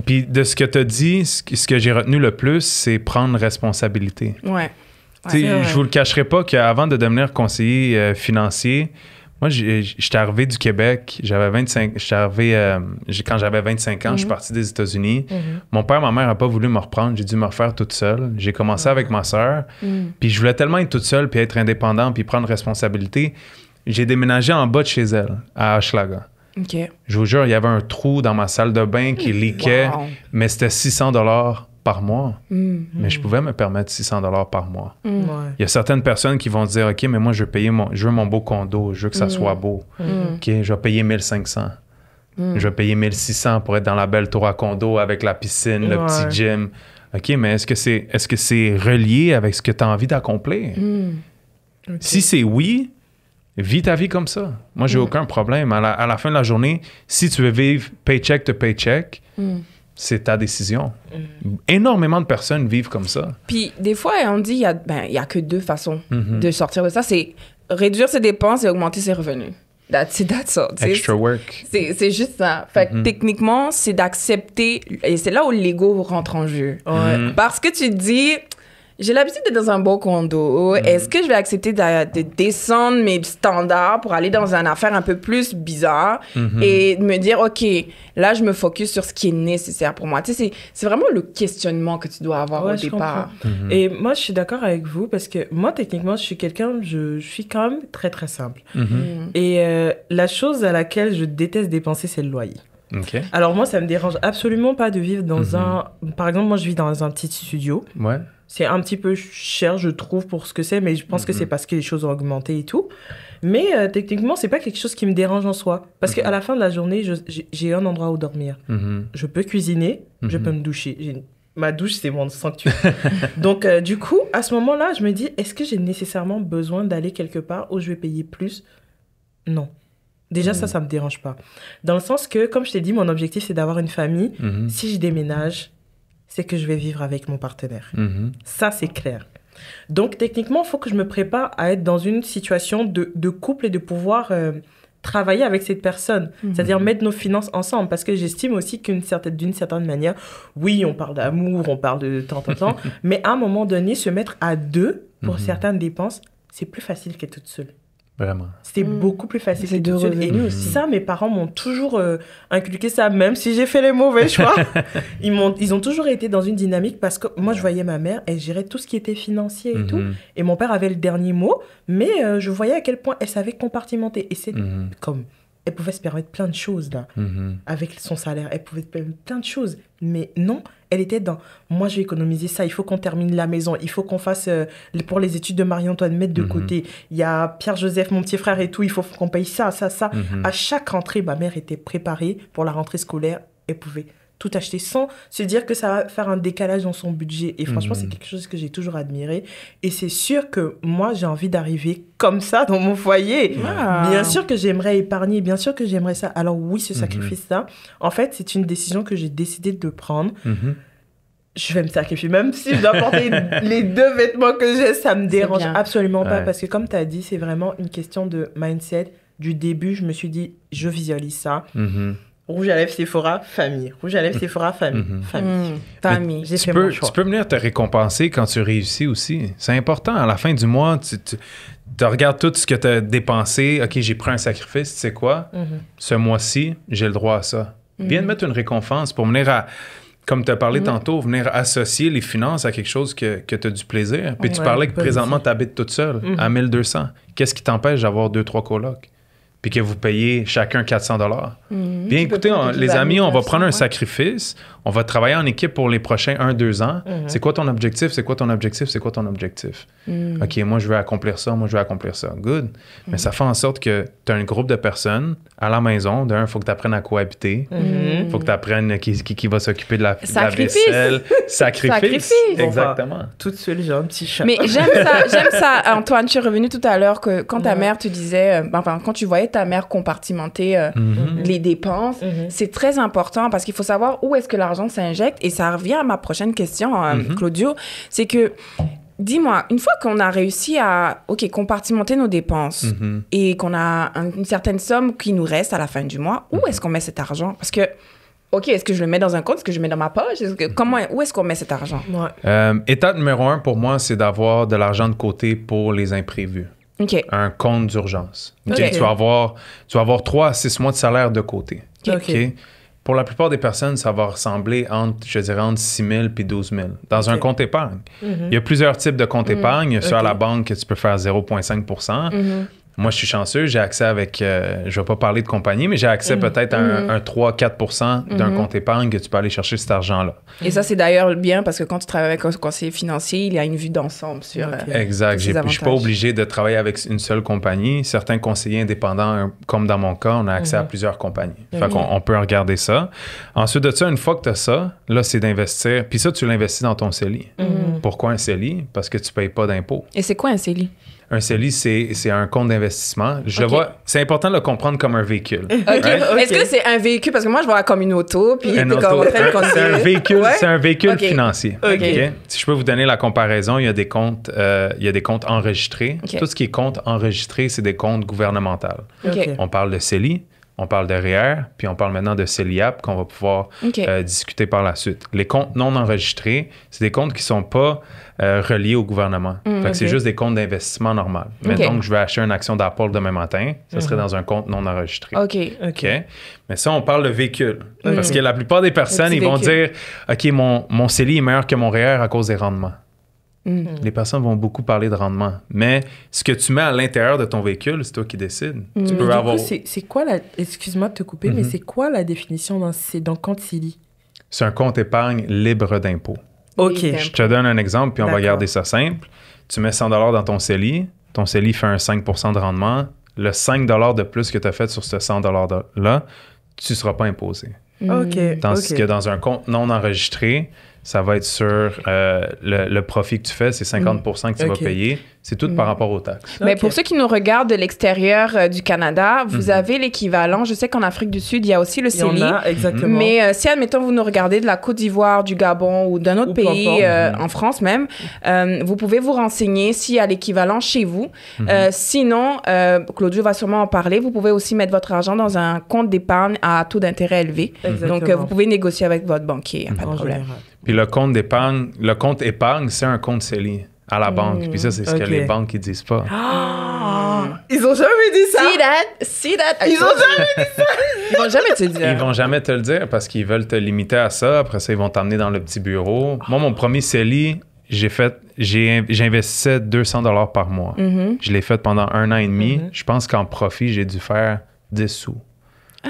Puis de ce que tu as dit, ce que j'ai retenu le plus, c'est prendre responsabilité. Ouais. Je vous le cacherai pas qu'avant de devenir conseiller financier, moi, j'étais arrivé du Québec, quand j'avais 25 ans, je suis parti des États-Unis. Mon père, ma mère n'ont pas voulu me reprendre, j'ai dû me refaire toute seule. J'ai commencé avec ma sœur, puis je voulais tellement être toute seule, puis être indépendant, puis prendre responsabilité. J'ai déménagé en bas de chez elle, à Hochelaga. OK. Je vous jure, il y avait un trou dans ma salle de bain qui leakait, mais c'était 600$ par mois. Mais je pouvais me permettre 600$ par mois. Il y a certaines personnes qui vont dire, OK, mais moi, je veux mon beau condo, je veux que ça soit beau. OK, je vais payer 1500. Je vais payer 1600 pour être dans la belle tour à condo avec la piscine, le petit gym. OK, mais est-ce que c'est relié avec ce que tu as envie d'accomplir? Ok. Si c'est oui, vis ta vie comme ça. Moi, j'ai aucun problème. À la fin de la journée, si tu veux vivre paycheck to paycheck, c'est ta décision. Énormément de personnes vivent comme ça. Puis des fois, on dit il y a que 2 façons de sortir de ça. C'est réduire ses dépenses et augmenter ses revenus. That's all. Extra work. C'est juste ça. Fait que techniquement, c'est d'accepter... Et c'est là où l'ego rentre en jeu. Ouais. Parce que tu te dis... J'ai l'habitude d'être dans un beau condo. Est-ce que je vais accepter de descendre mes standards pour aller dans une affaire un peu plus bizarre et me dire, OK, là, je me focus sur ce qui est nécessaire pour moi. Tu sais, c'est vraiment le questionnement que tu dois avoir au je départ. comprends. Et moi, je suis d'accord avec vous parce que moi, techniquement, je suis je suis quand même très, très simple. Et la chose à laquelle je déteste dépenser, c'est le loyer. OK. Alors moi, ça me dérange absolument pas de vivre dans un... Par exemple, moi, je vis dans un petit studio. Ouais. C'est un petit peu cher, je trouve, pour ce que c'est, mais je pense que c'est parce que les choses ont augmenté et tout. Mais techniquement, c'est pas quelque chose qui me dérange en soi. Parce qu'à la fin de la journée, j'ai un endroit où dormir. Je peux cuisiner, je peux me doucher. Ma douche, c'est mon sanctuaire. Donc, du coup, à ce moment-là, je me dis, est-ce que j'ai nécessairement besoin d'aller quelque part où je vais payer plus? Non. Déjà, ça me dérange pas. Dans le sens que, comme je t'ai dit, mon objectif, c'est d'avoir une famille. Si je déménage, c'est que je vais vivre avec mon partenaire. Ça, c'est clair. Donc, techniquement, il faut que je me prépare à être dans une situation de couple et de pouvoir travailler avec cette personne. C'est-à-dire mettre nos finances ensemble. Parce que j'estime aussi d'une certaine manière, oui, on parle d'amour, on parle de temps, mais à un moment donné, se mettre à 2 pour certaines dépenses, c'est plus facile qu'être toute seule. Vraiment. C'était beaucoup plus facile. C'est de revenus aussi. Ça, mes parents m'ont toujours inculqué ça, même si j'ai fait les mauvais choix. Ils ont toujours été dans une dynamique parce que moi, je voyais ma mère, elle gérait tout ce qui était financier et tout. Et mon père avait le dernier mot, mais je voyais à quel point elle savait compartimenter. Et c'est comme... Elle pouvait se permettre plein de choses, là, avec son salaire. Elle pouvait se permettre plein de choses. Mais non, elle était dans... Moi, je vais économiser ça. Il faut qu'on termine la maison. Il faut qu'on fasse... pour les études de Marie-Antoine, mettre de côté. Il y a Pierre-Joseph, mon petit frère et tout. Il faut qu'on paye ça. À chaque rentrée, ma mère était préparée pour la rentrée scolaire. Elle pouvait tout acheter sans se dire que ça va faire un décalage dans son budget. Et franchement, c'est quelque chose que j'ai toujours admiré. Et c'est sûr que moi, j'ai envie d'arriver comme ça dans mon foyer. Bien sûr que j'aimerais épargner, bien sûr que j'aimerais ça. Alors oui, ce sacrifice-là, en fait, c'est une décision que j'ai décidé de prendre. Je vais me sacrifier. Même si je dois porter les 2 vêtements que j'ai, ça me dérange absolument pas. Parce que comme tu as dit, c'est vraiment une question de mindset. Du début, je me suis dit, je visualise ça. Rouge à lèvres Sephora, famille. Rouge à lèvres Sephora, famille. Famille. J'ai fait mon choix. Tu peux venir te récompenser quand tu réussis aussi. C'est important. À la fin du mois, tu regardes tout ce que tu as dépensé. OK, j'ai pris un sacrifice. Tu sais quoi? Ce mois-ci, j'ai le droit à ça. Viens de mettre une récompense pour venir à... Comme tu as parlé tantôt, venir associer les finances à quelque chose que tu as du plaisir. Puis tu parlais que présentement, tu habites toute seule à 1200. Qu'est-ce qui t'empêche d'avoir 2-3 colocs? Puis que vous payez chacun 400 $. Bien, écoutez, les amis, on va prendre un sacrifice. On va travailler en équipe pour les prochains 1-2 ans. C'est quoi ton objectif? C'est quoi ton objectif? C'est quoi ton objectif? OK, moi, je veux accomplir ça. Moi, je veux accomplir ça. Good. Mais ça fait en sorte que tu as un groupe de personnes à la maison. D'un, il faut que tu apprennes à cohabiter. Il faut que tu apprennes qui va s'occuper de la vaisselle. Sacrifice. Exactement. Toute seule, j'ai un petit chat. Mais j'aime ça. Antoine, tu es revenu tout à l'heure que quand ta mère te disait... quand tu voyais ta mère compartimenter les dépenses, c'est très important parce qu'il faut savoir où est-ce que l'argent s'injecte. Et ça revient à ma prochaine question, Claudio. C'est que, dis-moi, une fois qu'on a réussi à compartimenter nos dépenses et qu'on a une certaine somme qui nous reste à la fin du mois, où est-ce qu'on met cet argent? Parce que, OK, est-ce que je le mets dans un compte? Est-ce que je le mets dans ma poche? Où est-ce qu'on met cet argent? Étape numéro 1 pour moi, c'est d'avoir de l'argent de côté pour les imprévus. Okay. Un compte d'urgence. Okay. Tu vas avoir 3 à 6 mois de salaire de côté. Okay. Pour la plupart des personnes, ça va ressembler entre 6 000 et 12 000 dans un compte épargne. Il y a plusieurs types de comptes épargne. Il y a ceux à la banque que tu peux faire 0,5 %. Moi, je suis chanceux, j'ai accès avec, je vais pas parler de compagnie, mais j'ai accès peut-être à un 3-4% d'un compte épargne que tu peux aller chercher cet argent-là. Et ça, c'est d'ailleurs bien parce que quand tu travailles avec un conseiller financier, il y a une vue d'ensemble sur Exact. tous Je ces suis avantages. pas obligé de travailler avec une seule compagnie. Certains conseillers indépendants, comme dans mon cas, on a accès à plusieurs compagnies. Fait qu'on peut regarder ça. Ensuite de ça, une fois que tu as ça, là, c'est d'investir. Puis ça, tu l'investis dans ton CELI. Pourquoi un CELI? Parce que tu payes pas d'impôts. Et c'est quoi un CELI? Un CELI, c'est un compte d'investissement. Je le Ok. vois, c'est important de le comprendre comme un véhicule. OK. Right? Est-ce que c'est un véhicule? Parce que moi, je vois comme une auto, puis t'es Un comme auto- en train de conduire. c'est un véhicule, Ouais? c'est un véhicule Ok. financier. Ok. Ok? Si je peux vous donner la comparaison, il y a des comptes enregistrés. Ok. Tout ce qui est compte enregistré, c'est des comptes gouvernementaux. OK. On parle de CELI, on parle de REER, puis on parle maintenant de CELIAP qu'on va pouvoir OK. discuter par la suite. Les comptes non enregistrés, c'est des comptes qui ne sont pas reliés au gouvernement. Fait que c'est ok. juste des comptes d'investissement normal. Mais Ok. donc, je vais acheter une action d'Apple demain matin, ça serait dans un compte non enregistré. OK. OK? Mais ça, on parle de véhicule. Parce que la plupart des personnes, Le ils petit vont véhicule. dire, OK, mon CELI est meilleur que mon REER à cause des rendements. Les personnes vont beaucoup parler de rendement. Mais ce que tu mets à l'intérieur de ton véhicule, c'est toi qui décides. Tu Mais peux du avoir... coup, c'est quoi la... Excuse-moi de te couper, mais c'est quoi la définition dans compte CELI? C'est un compte épargne libre d'impôts. Ok. Oui, Je te donne un exemple, puis on va D'accord. garder ça simple. Tu mets 100 dans ton CELI. Ton CELI fait un 5 de rendement. Le 5 de plus que tu as fait sur ce 100 $-là, tu ne seras pas imposé. Ok. Tandis ok. que dans un compte non enregistré, ça va être sur le profit que tu fais, c'est 50 que tu vas Ok. payer. C'est tout par rapport aux taxes. Mais Ok. pour ceux qui nous regardent de l'extérieur du Canada, vous avez l'équivalent. Je sais qu'en Afrique du Sud, il y a aussi le Il y en CELI. a, exactement. Mais si, admettons, vous nous regardez de la Côte d'Ivoire, du Gabon ou d'un autre Ou peu pays, importe. en France même, vous pouvez vous renseigner s'il y a l'équivalent chez vous. Sinon, Claudio va sûrement en parler, vous pouvez aussi mettre votre argent dans un compte d'épargne à taux d'intérêt élevé. Exactement. Donc, vous pouvez négocier avec votre banquier, pas de En problème. général. Puis le compte épargne, c'est un compte CELI à la banque. Puis ça, c'est ce que Ok. les banques ne disent pas. Ils ont jamais dit ça. See that? Ils ont jamais dit ça. Ils vont jamais te dire. Ils vont jamais te le dire parce qu'ils veulent te limiter à ça. Après ça, ils vont t'emmener dans le petit bureau. Moi, mon premier CELI, j'investissais 200 $ par mois. Je l'ai fait pendant 1 an et demi. Je pense qu'en profit, j'ai dû faire 10 sous.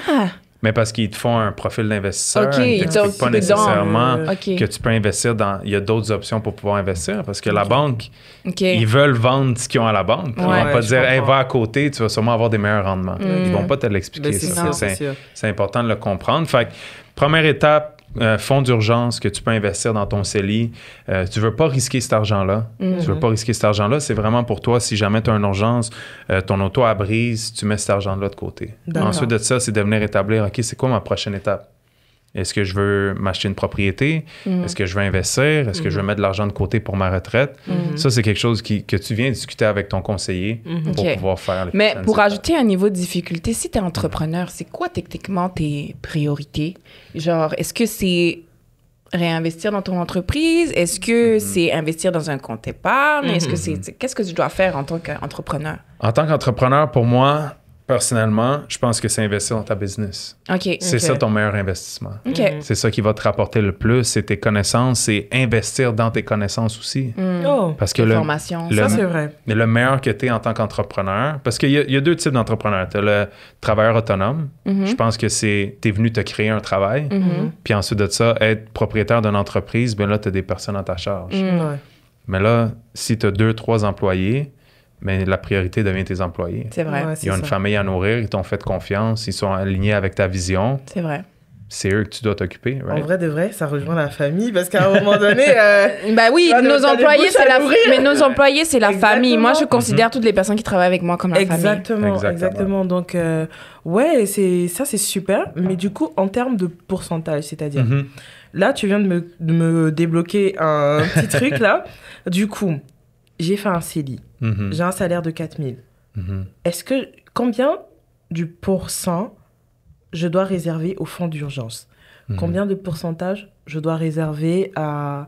Ah, Mais parce qu'ils te font un profil d'investisseur, OK, ils ils t'expliquent t'ont- pas ils nécessairement donnent. OK. que tu peux investir dans... Il y a d'autres options pour pouvoir investir parce que la banque, OK. ils veulelle vendre ce qu'ils ont à la banque. Ils Ouais, vont pas je dire, hey, comprends. va à côté, tu vas sûrement avoir des meilleurs rendements. Ils vont pas te l'expliquer. Ben, c'est ça. sûr, C'est- c'est sûr. C'est important de le comprendre. Fait que, première étape, fonds d'urgence que tu peux investir dans ton CELI. Tu veux pas risquer cet argent-là. Tu veux pas risquer cet argent-là. C'est vraiment pour toi, si jamais tu as une urgence, ton auto à brise, tu mets cet argent-là de côté. D'accord. Ensuite de ça, c'est de venir établir, OK, c'est quoi ma prochaine étape? Est-ce que je veux m'acheter une propriété? Est-ce que je veux investir? Est-ce que je veux mettre de l'argent de côté pour ma retraite? Ça, c'est quelque chose que tu viens discuter avec ton conseiller pour OK. pouvoir faire les Mais prochaines pour étapes. ajouter un niveau de difficulté, si tu es entrepreneur, c'est quoi techniquement tes priorités? Genre, est-ce que c'est réinvestir dans ton entreprise? Est-ce que c'est investir dans un compte épargne? Est-ce que qu'est-ce que tu dois faire en tant qu'entrepreneur? En tant qu'entrepreneur, pour moi, personnellement, je pense que c'est investir dans ta business. OK. C'est ça ton meilleur investissement. OK. C'est ça qui va te rapporter le plus, c'est tes connaissances, c'est investir dans tes connaissances aussi. Oh, Parce que Formation. ça c'est vrai. le meilleur que tu es en tant qu'entrepreneur, parce qu'il y a 2 types d'entrepreneurs. Tu as le travailleur autonome. Je pense que tu es venu te créer un travail. Puis ensuite de ça, être propriétaire d'une entreprise, ben là, tu as des personnes à ta charge. Ouais. Mais là, si tu as 2-3 employés, mais la priorité devient tes employés. C'est vrai. Ouais, Ils ont une ça. famille à nourrir, ils t'ont fait confiance, ils sont alignés avec ta vision. C'est vrai. C'est eux que tu dois t'occuper, En right? vrai de vrai, ça rejoint la famille parce qu'à un moment donné, Ben oui, T'as des nos employés, bouches c'est à la nourrir. mais nos employés, c'est la famille. Moi, je Exactement. considère toutes les personnes qui travaillent avec moi comme la famille. exactement. Exactement. Donc ouais, c'est super. Mais du coup, en termes de pourcentage, c'est-à-dire Mhm. là, tu viens de me débloquer un petit truc là. Du coup, j'ai fait un CELI. Mhm. J'ai un salaire de 4 000. Mhm. Combien du pourcent je dois réserver au fonds d'urgence? Combien de pourcentage je dois réserver à,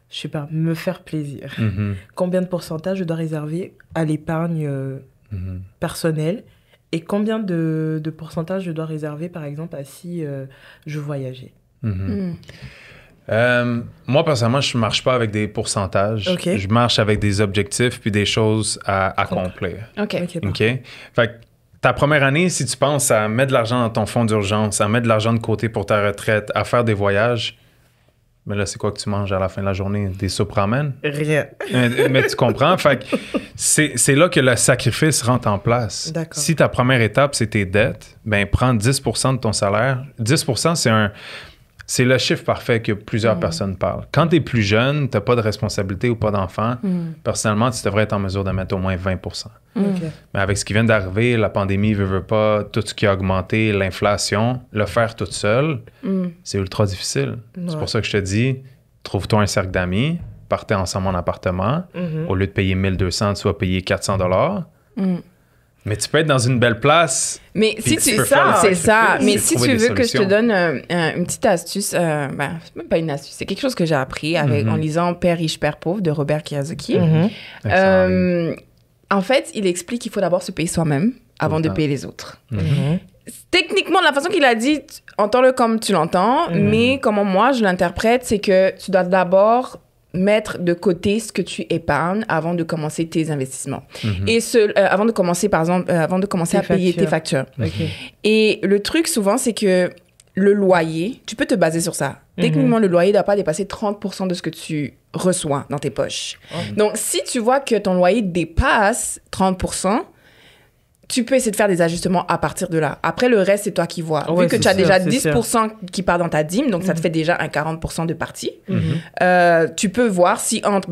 je sais pas, me faire plaisir? Mhm. Combien de pourcentage je dois réserver à l'épargne Mhm. personnelle? Et combien de pourcentage je dois réserver, par exemple, à si je voyageais? Mhm. Moi, personnellement, je ne marche pas avec des pourcentages. OK. Je marche avec des objectifs puis des choses à accomplir. OK. OK? Fait que ta première année, si tu penses à mettre de l'argent dans ton fonds d'urgence, à mettre de l'argent de côté pour ta retraite, à faire des voyages, mais là, c'est quoi que tu manges à la fin de la journée? Des soupes ramen? Rien. Mais tu comprends? Fait que c'est là que le sacrifice rentre en place. D'accord. Si ta première étape, c'est tes dettes, ben prends 10% de ton salaire. 10%, c'est le chiffre parfait que plusieurs personnes parlent. Quand tu es plus jeune, tu n'as pas de responsabilité ou pas d'enfant, personnellement, tu devrais être en mesure de mettre au moins 20%. OK. Mais avec ce qui vient d'arriver, la pandémie veut pas, tout ce qui a augmenté, l'inflation, le faire toute seule, c'est ultra difficile. C'est pour ça que je te dis, trouve-toi un cercle d'amis, partez ensemble en appartement. Au lieu de payer 1200, tu vas payer 400 $. Mais tu peux être dans une belle place. Mais puis si tu tu peux faire le c'est ça. sacrifice, Mais c'est si trouver tu des veux que je te solutions. donne une petite astuce, ben, c'est même pas une astuce, c'est quelque chose que j'ai appris en lisant Père riche, Père pauvre de Robert Kiyosaki. En fait, il explique qu'il faut d'abord se payer soi-même avant de payer les autres. Techniquement, la façon qu'il a dit, entends-le comme tu l'entends, mais comment moi je l'interprète, c'est que tu dois d'abord mettre de côté ce que tu épargnes avant de commencer tes investissements. Et avant de commencer, par exemple, avant de commencer à payer tes factures. Et le truc, souvent, c'est que le loyer, tu peux te baser sur ça. Techniquement, le loyer ne doit pas dépasser 30% de ce que tu reçois dans tes poches. Donc, si tu vois que ton loyer dépasse 30%, tu peux essayer de faire des ajustements à partir de là. Après, le reste, c'est toi qui vois. Ouais, Vu que c'est tu as sûr, déjà c'est 10% qui part dans ta dîme, donc ça te fait déjà un 40% de partie. Tu peux voir si entre,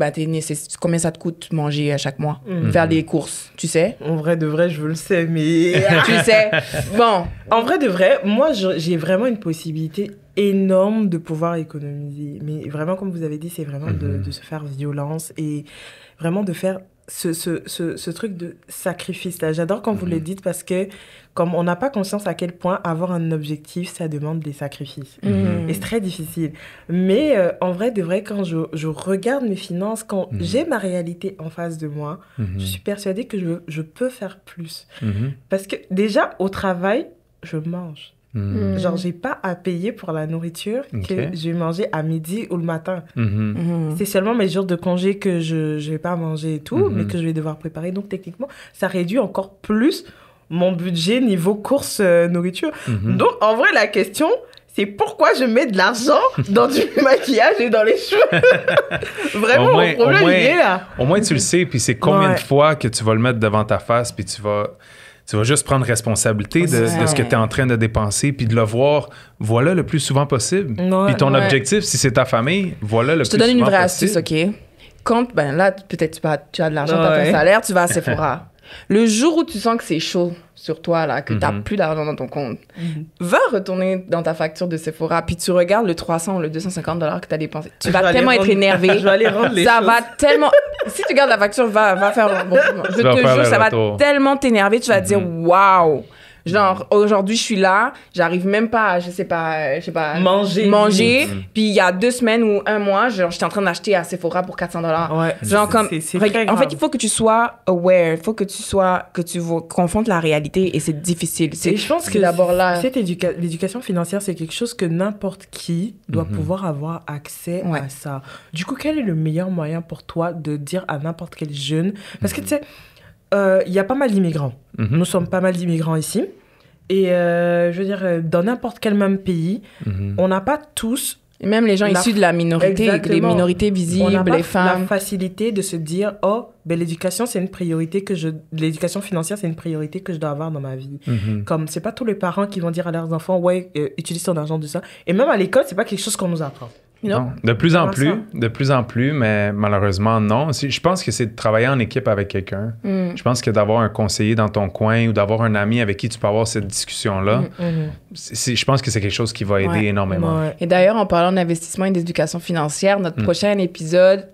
combien ça te coûte manger à chaque mois, faire des courses, tu sais. En vrai, de vrai, je le sais, mais... Tu sais. Bon. En vrai, de vrai, moi, j'ai vraiment une possibilité énorme de pouvoir économiser. Mais vraiment, comme vous avez dit, c'est vraiment de se faire violence et vraiment de faire ce truc de sacrifice là. J'adore quand vous le dites parce que comme on n'a pas conscience à quel point avoir un objectif, ça demande des sacrifices. Et c'est très difficile. Mais en vrai, de vrai, quand je regarde mes finances, quand j'ai ma réalité en face de moi, je suis persuadée que je peux faire plus. Parce que déjà, au travail, je mange. Genre, j'ai pas à payer pour la nourriture que je vais manger à midi ou le matin. C'est seulement mes jours de congé que je vais pas manger et tout, mais que je vais devoir préparer. Donc, techniquement, ça réduit encore plus mon budget niveau course nourriture. Donc, en vrai, la question, c'est pourquoi je mets de l'argent dans du maquillage et dans les cheveux. Vraiment, mon problème, il est là. Au moins, tu le sais, puis c'est combien de fois que tu vas le mettre devant ta face, puis tu vas juste prendre responsabilité de ce que tu es en train de dépenser, puis de le voir, voilà le plus souvent possible. Puis ton objectif, si c'est ta famille, voilà le plus souvent possible. Je te donne une vraie astuce, OK? Quand, là, peut-être tu as de l'argent, tu as ton salaire, tu vas à Sephora. Le jour où tu sens que c'est chaud sur toi, là, que tu n'as plus d'argent dans ton compte, va retourner dans ta facture de Sephora, puis tu regardes le 300 ou le 250 $ que tu as dépensé. Tu vas tellement être énervé. Je vais aller rendre les ça choses. va tellement... Si tu gardes la facture, va faire... je te jure, ça va tellement t'énerver. Tu vas te dire, waouh! Genre, aujourd'hui, je suis là, j'arrive même pas à, je sais pas, manger. Puis il y a 2 semaines ou 1 mois, genre, j'étais en train d'acheter à Sephora pour 400 $. Ouais, genre, comme, c'est très grave. en fait, il faut que tu sois aware, il faut que tu confrontes la réalité et c'est difficile. Et je pense que d'abord là. L'éducation financière, c'est quelque chose que n'importe qui doit pouvoir avoir accès à ça. Du coup, quel est le meilleur moyen pour toi de dire à n'importe quel jeune? Parce que tu sais, il y a pas mal d'immigrants. Nous sommes pas mal d'immigrants ici. Et je veux dire, dans n'importe quel même pays, on n'a pas tous... Et même les gens issus de la minorité, les minorités visibles, les femmes. La facilité de se dire, oh, ben, l'éducation, c'est une priorité l'éducation financière, c'est une priorité que je dois avoir dans ma vie. Comme, c'est pas tous les parents qui vont dire à leurs enfants, ouais, utilise ton argent de ça. Et même à l'école, c'est pas quelque chose qu'on nous apprend. Non, de plus en plus, mais malheureusement, non. Je pense que c'est de travailler en équipe avec quelqu'un. Je pense que d'avoir un conseiller dans ton coin ou d'avoir un ami avec qui tu peux avoir cette discussion-là, je pense que c'est quelque chose qui va aider énormément. Et d'ailleurs, en parlant d'investissement et d'éducation financière, notre prochain épisode,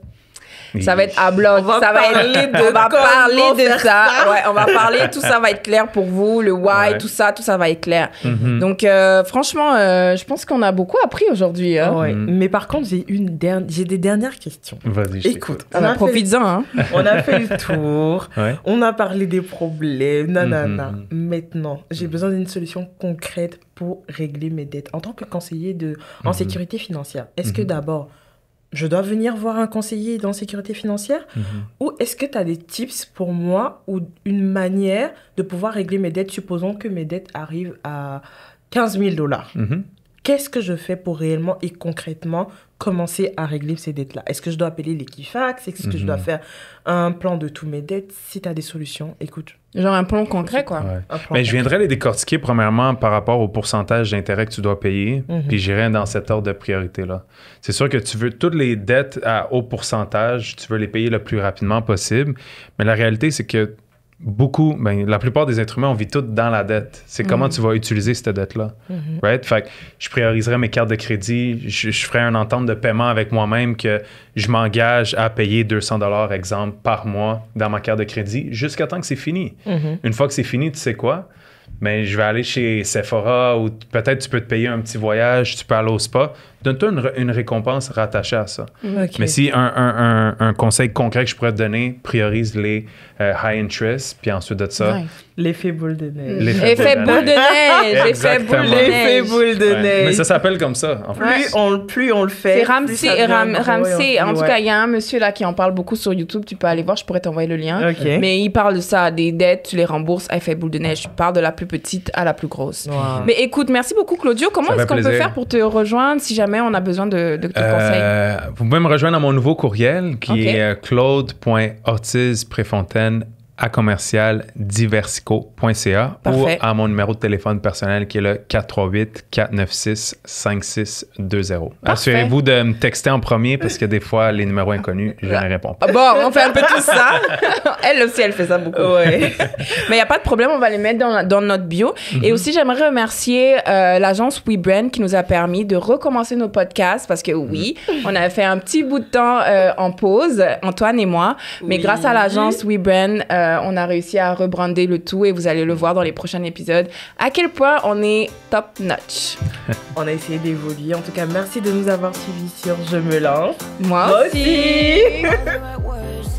Ça va être à bloc. On va ça va parler être, de on va comment parler de faire ça. ça. Ouais, on va parler, tout ça va être clair pour vous, le why, Ouais. tout ça va être clair. Mhm. Donc, franchement, je pense qu'on a beaucoup appris aujourd'hui. Hein. Ouais. Mm. Mais par contre, j'ai des dernières questions. Vas-y, je Écoute, Ah bah, profites-en. Hein. on a fait le tour, Ouais. on a parlé des problèmes, nanana. Mhm. Maintenant, j'ai besoin d'une solution concrète pour régler mes dettes. En tant que conseiller en sécurité financière, est-ce que d'abord, je dois venir voir un conseiller en sécurité financière ou est-ce que tu as des tips pour moi ou une manière de pouvoir régler mes dettes, supposons que mes dettes arrivent à 15 000 $. Mhm. Qu'est-ce que je fais pour réellement et concrètement commencer à régler ces dettes-là? Est-ce que je dois appeler l'Equifax? Est-ce que je dois faire un plan de tous mes dettes? Si tu as des solutions, écoute. Genre un plan concret, quoi. Ouais. Un plan Mais je viendrais les décortiquer premièrement par rapport au pourcentage d'intérêt que tu dois payer, puis j'irai dans cet ordre de priorité-là. C'est sûr que tu veux toutes les dettes à haut pourcentage, tu veux les payer le plus rapidement possible, mais la réalité, c'est que la plupart des êtres humains, on vit tous dans la dette. C'est comment tu vas utiliser cette dette-là. Right? Fait que je prioriserais mes cartes de crédit, je ferais une entente de paiement avec moi-même que je m'engage à payer 200 $, exemple, par mois dans ma carte de crédit jusqu'à temps que c'est fini. Une fois que c'est fini, tu sais quoi? Mais je vais aller chez Sephora ou peut-être tu peux te payer un petit voyage, tu peux aller au spa. Donne-toi une récompense rattachée à ça. Ok. Mais si un conseil concret que je pourrais te donner, priorise les high interest, puis ensuite de ça, Ouais. L'effet boule de neige. Effet boule de neige. Effet boule de Exactement. L'effet neige. boule de Ouais. neige. Mais ça s'appelle comme ça, en fait. Plus on le fait. C'est plus Ramsey. ça devient Ramsey. gros, En tout ouais. cas, il y a un monsieur là qui en parle beaucoup sur YouTube. Tu peux aller voir, je pourrais t'envoyer le lien. Ok. Mais il parle de ça, des dettes, tu les rembourses à effet boule de neige. Tu parles de la plus petite à la plus grosse. Wow. Mais écoute, merci beaucoup Claudio. Comment Ça est-ce fait qu'on peut plaisir. faire pour te rejoindre si jamais on a besoin de tes conseils? Vous pouvez me rejoindre dans mon nouveau courriel qui Ok. est claude.ortizprefontaine@diversico.ca ou Parfait. à mon numéro de téléphone personnel qui est le 438-496-5620. Assurez-vous de me texter en premier parce que des fois, les numéros inconnus, je ne réponds pas. Ah bon, on fait un peu tout ça. Elle aussi, elle fait ça beaucoup. Ouais. Mais il n'y a pas de problème, on va les mettre dans notre bio. Et aussi, j'aimerais remercier l'agence WeBrand qui nous a permis de recommencer nos podcasts parce que oui, on avait fait un petit bout de temps en pause, Antoine et moi. Mais Oui. grâce à l'agence WeBrand, on a réussi à rebrander le tout et vous allez le voir dans les prochains épisodes à quel point on est top notch. On a essayé d'évoluer. En tout cas, merci de nous avoir suivis sur Je me lance. Moi Moi aussi. aussi. the right words